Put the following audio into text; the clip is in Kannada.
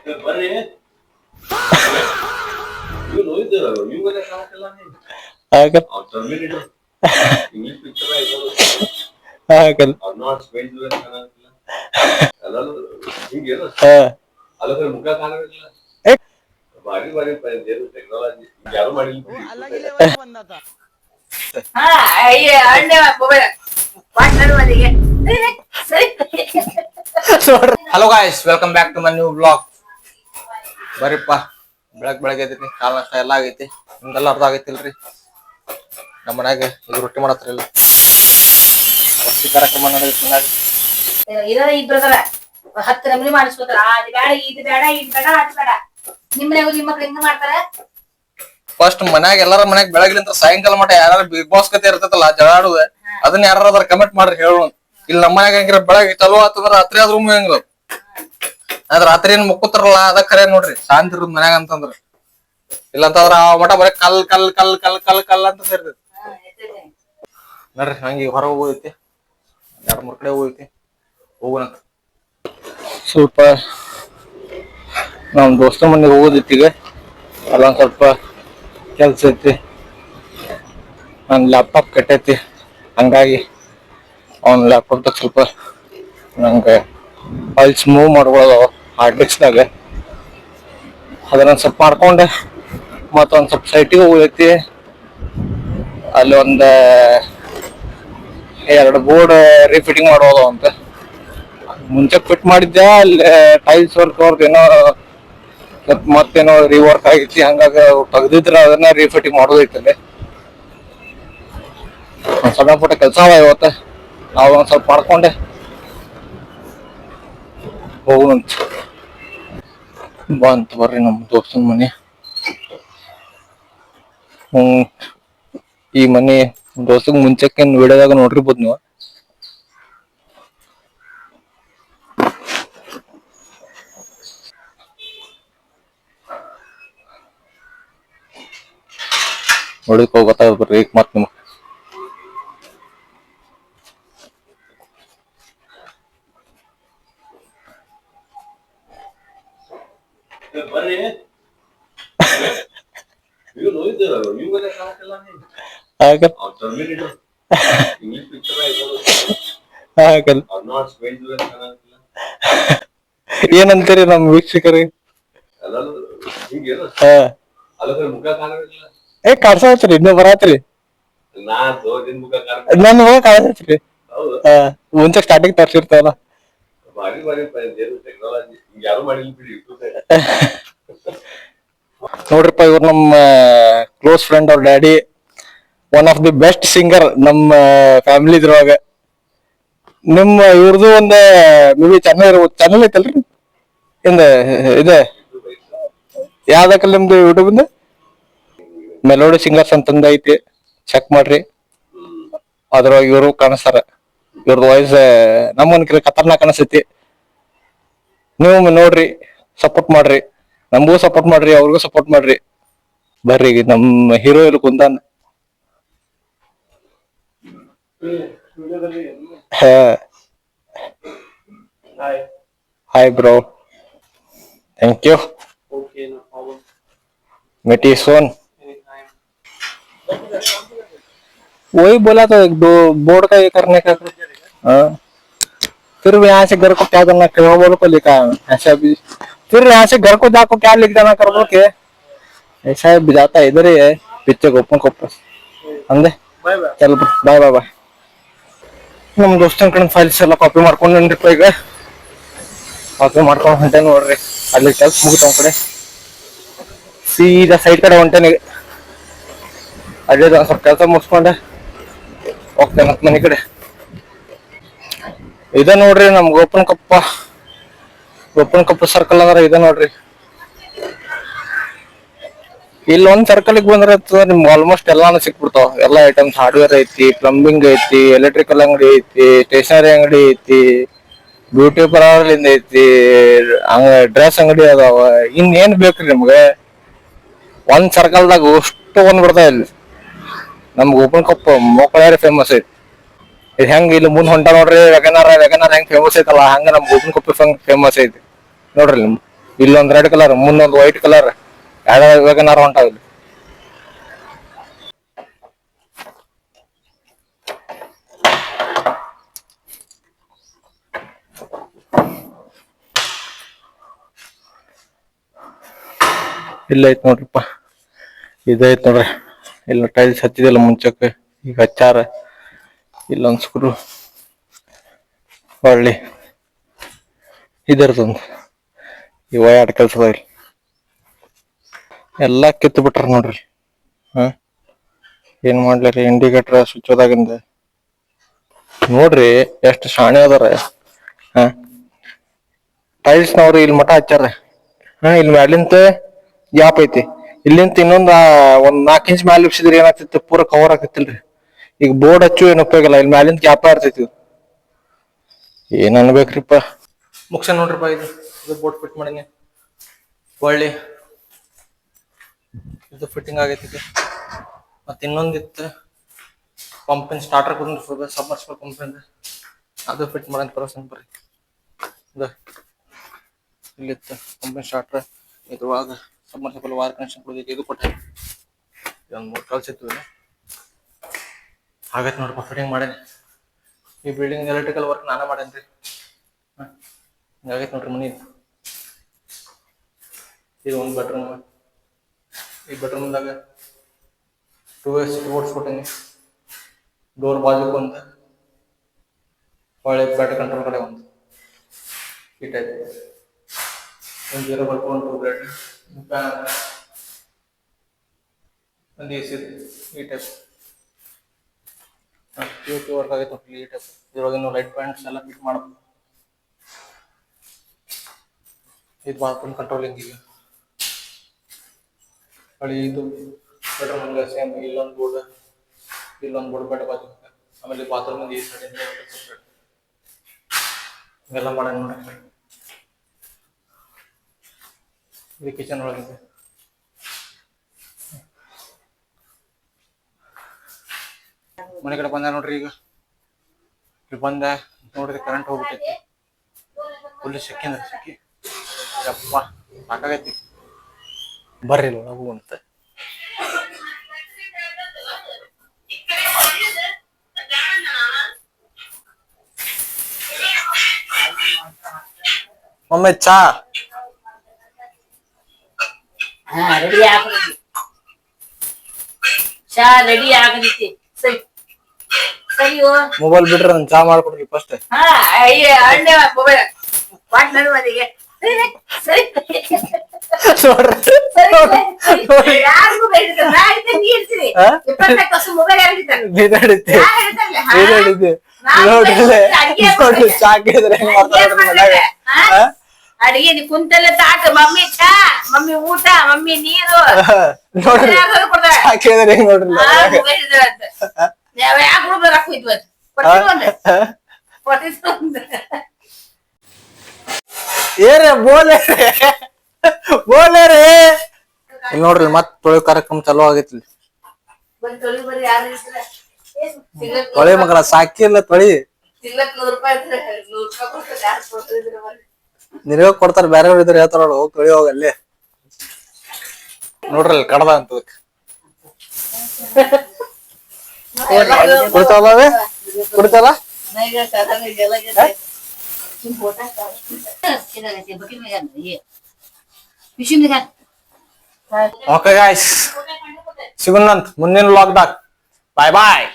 ಬರ್ರಿ ನೀವು ನೋಡಿದ್ದೀರ ನೀವು ಮನೆ ಕಾಣಕ್ಕಿಲ್ಲ ಟರ್ಮಿನೇಟರ್ ಇಂಗ್ಲಿಷ್ ಪಿಕ್ಚರ್ ಆಯ್ತು ಅರ್ನಾಲ್ಡ್ ಸ್ಪೇಸ್ ಕಾಣಕ್ಕಿಲ್ಲ ಎಲ್ಲ ಹಿಂಗೇನು ಅಲ್ಲ ಮುಖ ಕಾಣಕ್ಕಿಲ್ಲ ಭಾರಿ ಭಾರಿ ಟೆಕ್ನಾಲಜಿ ಯಾರು ಮಾಡಿಲ್ಲ hello guys, welcome back to my new blog. ಬರೀಪ್ಪ, ಬೆಳಗ್ಗೆ ಎದ್ದಿನಿ, ಕಾಲ ನಷ್ಟ ಎಲ್ಲ ಆಗೈತಿ. ನಿಮ್ಗೆಲ್ಲ ಅರ್ಥ ಆಗೈತಿಲ್ರಿ? ನಮ್ಮ ಮನ್ಯಾಗ ಈಗ ರೊಟ್ಟಿ ಮಾಡತ್ರಿಲ್ಲ, ರೊಟ್ಟಿ ಕಾರ್ಯಕ್ರಮ ನಡೆದೈತಿ ಮನ್ಯಾಗ. ಹತ್ತು ನಮೂನಿ ಮಾಡಿಸ್ಕೊತಾರ. ಅದ್ ಬೇಡ, ಇದು ಬೇಡ, ಇದು ಬೇಡ, ಅದು ಬೇಡ. ನಿಮ್ಮನ್ಯಾಗ ನಿಮ್ಮ ಮಕ್ಳು ಹೆಂಗ ಮಾಡ್ತಾರ? ಫಸ್ಟ್ ಮನ್ಯಾಗ ಎಲ್ಲಾರ ಮನ್ಯಾಗ ಬೆಳಗ್ಲಿಂತ ಸಾಯಂಕಾಲ ಮಟ್ಟ ಯಾರು ಬಿಗ್ ಬಾಸ್ ಕತೆ ಇರ್ತೈತಲ್ಲ ಜಗಳಾಡುವ, ಅದನ್ನ ಯಾರ ಕಮೆಂಟ್ ಮಾಡ್ರಿ ಹೇಳೋಣ. ಇಲ್ಲಿ ನಮ್ಮ ಮನ್ಯಾಗ ಹೆಂಗಿರ ಬೆಳಗ್ಗೆ ಚಲೋ ಆತಂದ್ರ ರಾತ್ರಿ ಆದ್ರೂ ಹೆಂಗ ಅದ್ ರಾತ್ರಿ ಏನ್ ಮುಕ್ಕುತ್ತಾರಲ್ಲ ಅದ ಖರೆ ನೋಡ್ರಿ, ಶಾಂತಿ ಇರೋದ್ ಮನ್ಯಾಗ ಅಂತಂದ್ರ. ಇಲ್ಲಂತಂದ್ರ ಆ ಮಠ ಬರೀ ಕಲ್ ಕಲ್ ಕಲ್ ಕಲ್ ಕಲ್ ಕಲ್ ಅಂತ ಸೇರ್ತೈತಿ ನೋಡ್ರಿ. ಹಂಗೆ ಹೊರ ಹೋಗೈತಿ, 2-3 ಕಡೆ ಹೋಗೈತಿ, ಹೋಗೋಣ. ಸ್ವಲ್ಪ ನಮ್ ದೋಸ್ತ ಮನೆಗೆ ಹೋಗೋದೈತಿ. ಈಗ ಅಲ್ಲೊಂದ್ ಸ್ವಲ್ಪ ಕೆಲ್ಸ ಐತಿ. ನನ್ ಲ್ಯಾಪ್ಟಾಪ್ ಕೆಟ್ಟೈತಿ, ಹಂಗಾಗಿ ಅವ್ನ ಲ್ಯಾಪ್ಟಾಪ್ದಾಗ ಸ್ವಲ್ಪ ನಂಗೆ ಫೈಲ್ಸ್ ಮೂವ್ ಮಾಡ್ಬೋದು ಹಾರ್ಡ್ ಡಿಸ್ಕ್ದಾಗ. ಅದನ್ನ ಸ್ವಲ್ಪ ಮಾಡ್ಕೊಂಡೆ ಮತ್ತೊಂದ್ ಸ್ವಲ್ಪ ಸೈಟಿಗೆ ಹೋಗೈತಿ. ಅಲ್ಲಿ ಒಂದ್ 2 ಬೋರ್ಡ್ ರೀಫಿಟಿಂಗ್ ಮಾಡೋದು ಅಂತ. ಮುಂಚೆ ಫಿಟ್ ಮಾಡಿದ್ದೆ, ಅಲ್ಲಿ ಟೈಲ್ಸ್ ವರ್ಕ್ ಅವ್ರದ್ದು ಏನೋ ಮತ್ತೇನೋ ರಿವರ್ಕ್ ಆಗೈತಿ, ಹಂಗಾಗಿ ತೆಗ್ದಿದ್ರ ಅದನ್ನ ರೀಫಿಟಿಂಗ್ ಮಾಡೋದೈತಲ್ಲಿ. ಸಣ್ಣ ಪುಟ್ಟ ಕೆಲಸ ಅವ ಇವತ್ತ, ನಾವು ಒಂದ್ ಸ್ವಲ್ಪ ಮಾಡ್ಕೊಂಡೆ ಹೋಗುಣಂತ. ಬಂತ ಬರ್ರಿ ನಮ್ ದೋಸ್ತನ ಮನೆ. ಈ ಮನೆ ದೋಸ್ತಗ್ ಮುಂಚೆಕೇನ್ ವಿಡಿಯೋದಾಗ ನೋಡಿರ್ಬೋದು ನೀವು. ನೋಡಿಕ್ ಗೊತ್ತಾಗ ಬರ್ರಿ ಈಗ ಮತ್ ನಿಮ್ಗೆ. ಬರ್ರಿ ನೀವು ನೋಡಿದ್ದೀರ ನೀವು ಮನೆ ಕಾಣಕ್ಕಿಲ್ಲ ಟರ್ಮಿನೇಟರ್ ಇಂಗ್ಲಿಷ್ ಪಿಕ್ಚರ್ ಆಯ್ತು ಅರ್ನಾಲ್ಡ್ ಸ್ಪೇಸ್ ಕಾಣಕ್ಕಿಲ್ಲ. ಏನಂತೀರಿ ನಮ್ ವೀಕ್ಷಕರಿಗೆ? ಎಲ್ಲ ಹಿಂಗೇನು ಅಲ್ಲ ಮುಖ ಕಾಣಕ್ಕಿಲ್ಲ. ಕಾಡ್ಸತ್ರಿ, ಇನ್ನೂ ಬರತ್ರಿ. ನಿನ್ ಮುಖ ನನ್ ಮುಖ ಕಾಣತ್ರಿ. ಹೌದು, ಮುಂಚೆ ಸ್ಟಾರ್ಟಿಂಗ್ ತರ್ಸಿರ್ತಾವಲ್ಲ. ಭಾರಿ ಭಾರಿ ಟೆಕ್ನಾಲಜಿ ಯಾರು ಮಾಡಿಲ್ಲ ಬಿಡಿ. ನೋಡ್ರಿಪ್ಪ, ಇವ್ರು ನಮ್ಮ ಕ್ಲೋಸ್ ಫ್ರೆಂಡ್ ಅವ್ರ daddy, one of the best singer ನಮ್ಮ ಫ್ಯಾಮಿಲಿ ಇದ್ರೊಳಗ. ನಿಮ್ಮ ಇವ್ರದ್ದು ಒಂದ್ ಮೂವಿ ಚಾನಲ್ ಐತಲ್ರಿ ಇಂದ ಇದೆ, ಯಾವ್ದಕ್ಕಲ್ಲ ನಿಮ್ದು ಯೂಟ್ಯೂಬ್ ಇಂದ ಮೆಲೋಡಿ ಸಿಂಗರ್ಸ್ ಅಂತಂದ ಐತಿ, ಚೆಕ್ ಮಾಡ್ರಿ. ಅದ್ರೊಳಗ ಇವರು ಕಾಣಿಸ್ತಾರ. ಇವ್ರದ್ದು ವಾಯ್ಸ್ ನಮ್ಮನ್ ಖತರ್ನಾಕ್ ಅನಸ್ತೈತಿ. ನೀವು ನೋಡ್ರಿ, ಸಪೋರ್ಟ್ ಮಾಡ್ರಿ, ನಮಗೂ ಸಪೋರ್ಟ್ ಮಾಡ್ರಿ, ಅವ್ರಿಗೂ ಸಪೋರ್ಟ್ ಮಾಡ್ರಿ. ಬರ್ರಿ, ನಮ್ಮ ಹೀರೋ ಇಲ್ಲಿ ಕುಂತಾನ. Hi bro, thank you. Okay, no problem. मिटी सोन वही बोला तो एक दो बोर्ड का ये करने का. हाँ, फिर यहाँ से घर को क्या करना, बोलो को लिखा ऐसा भी. फिर यहाँ से घर को जाको क्या लिख देना कर बोल के ऐसा जाता है. इधर ही है पीछे गोपन को अंदे. चल बाय बाय बाय. ನಮ್ ದೋಸ್ತನ ಕಡೆ ಫೈಲ್ಸ್ ಎಲ್ಲ ಕಾಪಿ ಮಾಡ್ಕೊಂಡ್ರಿ. ಈಗ ಕಾಪಿ ಮಾಡ್ಕೊಂಡ್ ಹೊಂಟೆ ನೋಡ್ರಿ. ಅಲ್ಲಿ ಕೆಲ್ಸ ಮುಗಿತ ಕಡೆ ಸೀದಾ ಸೈಡ್ ಕಡೆ ಹೊಂಟೇನೆ. ಅಲ್ಲೇ ಸ್ವಲ್ಪ ಕೆಲಸ ಮುಗಿಸ್ಕೊಂಡೆ ಹೋಗ್ತೇನೆ ಮತ್ ಮನೆ ಕಡೆ. ಇದ ನೋಡ್ರಿ ನಮ್ ಗೋಪನ್ ಕೊಪ್ಪ ಸರ್ಕಲ್ ಅಂದ್ರೆ ಇದ ನೋಡ್ರಿ. ಇಲ್ಲಿ ಒಂದ್ ಸರ್ಕಲ್ ಬಂದ್ರೆ ನಿಮ್ಗೆ ಆಲ್ಮೋಸ್ಟ್ ಎಲ್ಲಾನು ಸಿಕ್ಬಿಡ್ತಾವ. ಎಲ್ಲಾ ಐಟಮ್ಸ್, ಹಾರ್ಡ್ವೇರ್ ಐತಿ, ಪ್ಲಂಬಿಂಗ್ ಐತಿ, ಎಲೆಕ್ಟ್ರಿಕಲ್ ಅಂಗಡಿ ಐತಿ, ಸ್ಟೇಷನರಿ ಅಂಗಡಿ ಐತಿ, ಬ್ಯೂಟಿ ಪಾರ್ಲರ್ ಐತಿ, ಡ್ರೆಸ್ ಅಂಗಡಿ ಅದಾವ. ಇನ್ನೇನ್ ಬೇಕ್ರಿ ನಿಮ್ಗೆ? ಒಂದ್ ಸರ್ಕಲ್ದಾಗ ಅಷ್ಟು ಒಂದ್ ಬಿಡ್ತಾವ. ಇಲ್ಲಿ ನಮ್ ಗೋಪನ್ ಕೊಪ್ಪ ಮೊಕ್ಕಳಾರಿ ಫೇಮಸ್ ಐತಿ. ಇದು ಹೆಂಗ್ ಇಲ್ಲಿ ಮುಂದ್ ಹೊಂಟ ನೋಡ್ರಿ, ವೆಗನಾರ್ ಹೆಂಗ್ ಫೇಮಸ್ ಐತಲ್ಲ, ಹಂಗ ನಮ್ ಗೋಪನ್ ಕೊಪ್ಪ ಫೇಮಸ್ ಐತಿ ನೋಡ್ರಿ. ನಿಮ್ ಇಲ್ಲೊಂದ್ ರೆಡ್ ಕಲರ್, ಮುಂದೊಂದ್ ವೈಟ್ ಕಲರ್, ವೇಗನಾರ್ ಹೊಂಟಾವ ಇಲ್ಲಿ. ಇಲ್ಲ ಐತ್ ನೋಡ್ರಿಪ್ಪ, ಇದೈತ್ ನೋಡ್ರಿ. ಇಲ್ಲ ಟೈಲ್ಸ್ ಹಚ್ಚಿದಿಲ್ಲ ಮುಂಚಕ್ಕೆ, ಈಗ ಹಚ್ಚಾರ. ಇಲ್ಲೊಂದ್ ಸ್ಕ್ರೂ, ಹೊಳ್ಳಿ ಇದರ್ದೊಂದು ಇವ ಎರಡು ಕೆಲ್ಸದ ಇಲ್ಲಿ ಎಲ್ಲಾ ಕಿತ್ತು ಬಿಟ್ರ ನೋಡ್ರಿ. ಏನ್ ಮಾಡ್ಲಿರಿ, ಇಂಡಿಕೇಟರ್ ಸ್ವಿಚ್ ಹೋದಾಗಿಂದ ನೋಡ್ರಿ ಎಷ್ಟು ಶಾಣೆ ಅದಾರ. ಟೈಲ್ಸ್ನವ್ರು ಇಲ್ಲಿ ಮಠ ಹಚ್ಚಾರ. ಇಲ್ಲಿ ಮ್ಯಾಲಿಂತ ಗ್ಯಾಪ್ ಐತಿ, ಇಲ್ಲಿಂತ ಇನ್ನೊಂದ್ ಒಂದ್ 4 ಇಂಚ್ ಮ್ಯಾಲ ಇಪ್ಸಿದ್ರಿ ಏನಾಗ್ತಿತ್ತು, ಪೂರ ಕವರ್ ಆಗ್ತಿತ್ತಿಲ್ರಿ. ಈಗ ಬೋರ್ಡ್ ಹಚ್ಚು ಏನ್ ಉಪಯೋಗ ಇಲ್ಲ, ಇಲ್ಲಿ ಮ್ಯಾಲಿಂದ ಗ್ಯಾಪ ಇರ್ತೈತಿ. ಏನ್ ಅನ್ಬೇಕ್ರಿಪ್ಪ. ಮುಗ್ಸ ನೋಡ್ರಿಪ್ಪ, ಇದು ಬೋರ್ಡ್ ಫಿಟ್ ಮಾಡೀನಿ. ಒಳ್ಳೆ ಇದು ಫಿಟ್ಟಿಂಗ್ ಆಗೈತಿ. ಮತ್ತ ಇನ್ನೊಂದಿತ್ತು ಪಂಪಿನ ಸ್ಟಾರ್ಟರ್ ಕುಂದ್ರಿಸೋದು, ಸಬ್ಮರ್ಸಿಬಲ್ ಪಂಪಿಂದ, ಅದು ಫಿಟ್ ಮಾಡಂತ ಬರೋಸನ್ ಬರ್ರಿ. ಇಲ್ಲಿತ್ತು ಪಂಪಿನ ಸ್ಟಾರ್ಟರ್, ಇದ್ರೊಳಗ ಸಬ್ಮರ್ಸಿಬಲ್ ವಾರ್ ಕನೆಕ್ಷನ್ ಕೊಡೋದೈತಿ. ಇದು ಕೊಟ್ಟೆ ಒಂದು 3 ಕಳ್ಸಿತ್ತು. ಹಾಗೈತಿ ನೋಡ್ರಪ್ಪ, ಫಿಟ್ಟಿಂಗ್ ಮಾಡೇನಿ. ಈ ಬಿಲ್ಡಿಂಗ್ ಎಲೆಕ್ಟ್ರಿಕಲ್ ವರ್ಕ್ ನಾನೇ ಮಾಡೇನ್ರಿ. ಹಿಂಗಾಗೈತಿ ನೋಡ್ರಿ ಮನಿ. ಇದು ಒಂದು ಬೆಡ್ರೂಮ್. ಈ ಬೆಡ್ರೂಮ್ದಾಗ 2 ಡೋರ್ಸ್ ಕೊಟ್ಟೀನಿ. ಡೋರ್ ಬಾಜುಕ್ ಒಂದು, ಒಳ್ಳೆ ಬೆಡ್ ಕಂಟ್ರೋಲ್ ಕಡೆ ಒಂದು, ಈ ಟೈಪ್ ಒಂದು 0.2 ಬೆಡ್, ಒಂದು AC ಈ ಟೈಪ್. ವರ್ಕ್ ಆಗೈತೆ ನೋಡ್ರಿ ಈ ಟೈಪ್. ಇದ್ರೊಳಗಿನ ಲೈಟ್ ಪಾಯಿಂಟ್ಸ್ ಎಲ್ಲ ಫಿಟ್ ಮಾಡಬೇಕು. ಇದು ಬಾತ್ರೂಮ್ ಕಂಟ್ರೋಲಿಂಗ್. ಈಗ ಹೊಳಿ ಇದು ಬೆಡ್ರೂಮ್ ಸೇಮ್, ಇಲ್ಲೊಂದು ಬೋರ್ಡ್ ಬೆಡ್ ಬಾಜು, ಆಮೇಲೆ ಬಾತ್ರೂಮ್ ಈ ಸೈಡ್ ಇವೆಲ್ಲ ಮಾಡೋಣ ನೋಡಿ. ಇದು ಕಿಚನ್ ಒಳಗಿದೆ. ಮನೆ ಕಡೆ ಬಂದ ನೋಡ್ರಿ. ಈಗ ಇಲ್ಲಿ ಬಂದ ನೋಡ್ರಿ, ಕರೆಂಟ್ ಹೋಗ್ಬಿಟ್ಟೈತಿ. ಫುಲ್ ಸಿಕ್ಕಿ ಯಪ್ಪ ಸಾಕಾಗೈತಿ. ಬರ್ರಿ ಒಳಗು ಅಂತ. ಒಮ್ಮೆ ಚಾ ರೆಡಿ ಆಗೈತಿ. ಚಾ ರೆಡಿ ಆಗೈತಿ. ಸರಿ ಸರಿ. ಮೊಬೈಲ್ ಬಿಟ್ರೆ ನನ್ ಚಾ ಮಾಡ್ಕೊಡ್ರಿ ಫಸ್ಟ್. ಅಣ್ಣೆ ಮೊಬೈಲ್ ವಾಟ್ ನನ್ನ ಮನೆಗೆ. ಸರಿ ನೋಡ್ರಿ, ಯಾರಿಗೂ ಬೇಡ ನೀರ್ತೀರಿ. 24 ವರ್ಷ ಮೊಬೈಲ್ ಯಾರಿರ್ತಾರೆ ನೋಡ್ರಿ ಚಾ ಕೇಳಿದ್ರೆ ಹೆಂಗ್ ಮಾಡ್ತಾರೆ. ಅಡಿಗೆ ಕುಂತಲ್ಲ ತಾಟ, ಮಮ್ಮಿ ಚಾ, ಮಮ್ಮಿ ಊಟ, ಮಮ್ಮಿ ನೀರು ನೋಡ್ರಿ, ಚಾ ಕೇಳಿದ್ರೆ ಹೆಂಗ್ ನೋಡ್ರಿ. ಯಾಕೆ ರೂಪಾಯಿ ಹಾಕಿದ್ವಿ ಏರೇ ಬೋಲೆ ರೀ. ಇಲ್ಲಿ ನೋಡ್ರಿ, ಮತ್ ತೊಳೆ ಕಾರ್ಯಕ್ರಮ ಚಲೋ ಆಗೈತಿ. ತೊಳೆ ಮಗನ ಸಾಕಿಲ್ಲ, ತೊಳಿ ನಿನಗ ಕೊಡ್ತಾರ. ಬೇರೆಯವ್ರು ಇದ್ರೆ ಹೇಳ್ತಾರ, ಹೋಗಿ ತೊಳಿ ಹೋಗ ಅಲ್ಲಿ. ನೋಡ್ರಿ ಅಲ್ಲಿ ಕಡದ ಅಂತ ಕುಡ್ತಾವಲ್ಲ, ಕುಡ್ತಾರ. ಓಕೆ ಗಾಯ್ಸ್, ಸಿಗೋಣಂತ ಮುಂದಿನ ವ್ಲಾಗ್ದಾಗ. ಬಾಯ್ ಬಾಯ್.